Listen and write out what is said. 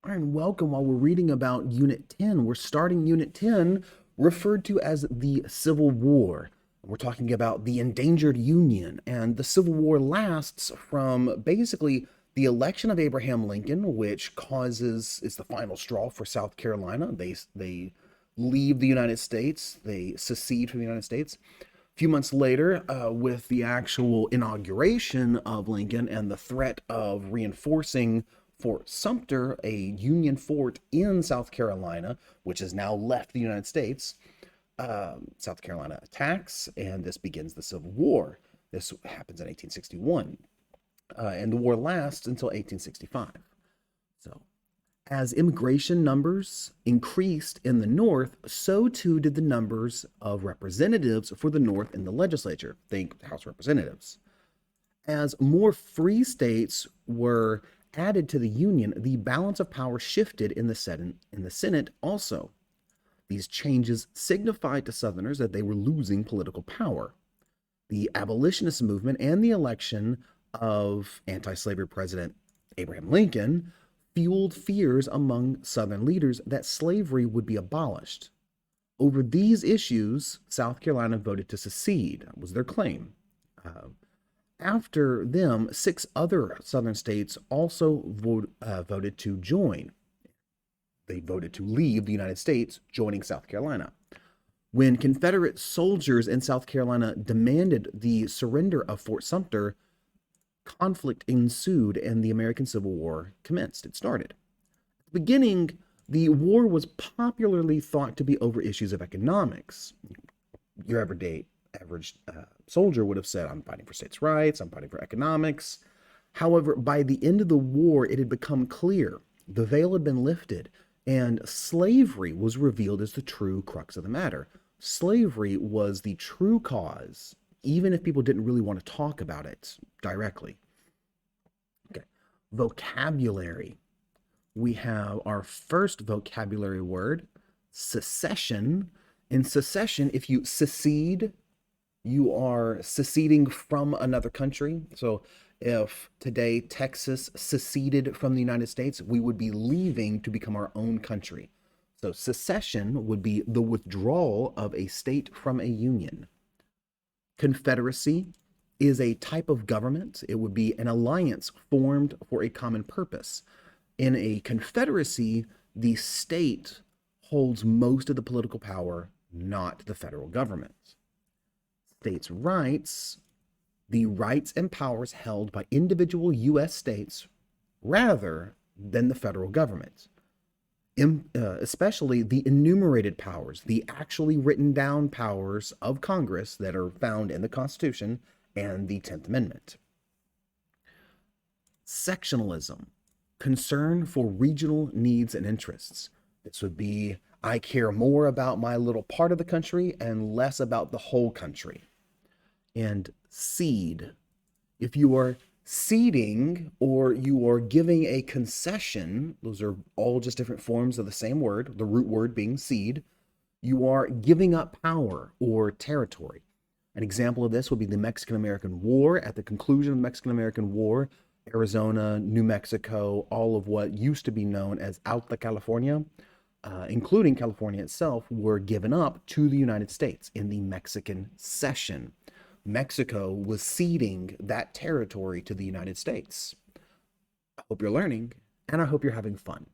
All right, and welcome. While we're reading about Unit 10, we're starting Unit 10, referred to as the Civil War. We're talking about the endangered Union, and the Civil War lasts from basically the election of Abraham Lincoln, which is the final straw for South Carolina. They leave the United States, they secede from the United States. A few months later, with the actual inauguration of Lincoln and the threat of reinforcing Fort Sumter, a Union fort in South Carolina, which has now left the United States, South Carolina attacks, and this begins the Civil War. This happens in 1861, and the war lasts until 1865. So, as immigration numbers increased in the North, so too did the numbers of representatives for the North in the legislature. Think House of Representatives. As more free states were added to the Union, the balance of power shifted in the Senate also. These changes signified to Southerners that they were losing political power. The abolitionist movement and the election of anti-slavery President Abraham Lincoln fueled fears among Southern leaders that slavery would be abolished. Over these issues, South Carolina voted to secede. That was their claim. After them, 6 other Southern states also voted to join. They voted to leave the United States, joining South Carolina. When Confederate soldiers in South Carolina demanded the surrender of Fort Sumter, conflict ensued and the American Civil War commenced. It started. At the beginning, the war was popularly thought to be over issues of economics. Your average soldier would have said, I'm fighting for states' rights, I'm fighting for economics. However, by the end of the war, it had become clear the veil had been lifted and slavery was revealed as the true crux of the matter. Slavery was the true cause, even if people didn't really want to talk about it directly. Okay, vocabulary. We have our first vocabulary word, secession. In secession, if you secede, you are seceding from another country. So if today Texas seceded from the United States, we would be leaving to become our own country. So secession would be the withdrawal of a state from a union. Confederacy is a type of government. It would be an alliance formed for a common purpose. In a confederacy, the state holds most of the political power, not the federal government. States' rights, the rights and powers held by individual U.S. states rather than the federal government, especially the enumerated powers, the actually written down powers of Congress that are found in the Constitution and the 10th Amendment. Sectionalism, concern for regional needs and interests. This would be, I care more about my little part of the country and less about the whole country. And cede, if you are ceding or you are giving a concession, those are all just different forms of the same word, the root word being cede, you are giving up power or territory. An example of this would be the Mexican-American War. At the conclusion of the Mexican-American War, Arizona, New Mexico, all of what used to be known as Alta California, including California itself, were given up to the United States in the Mexican Cession. Mexico was ceding that territory to the United States. I hope you're learning, and I hope you're having fun.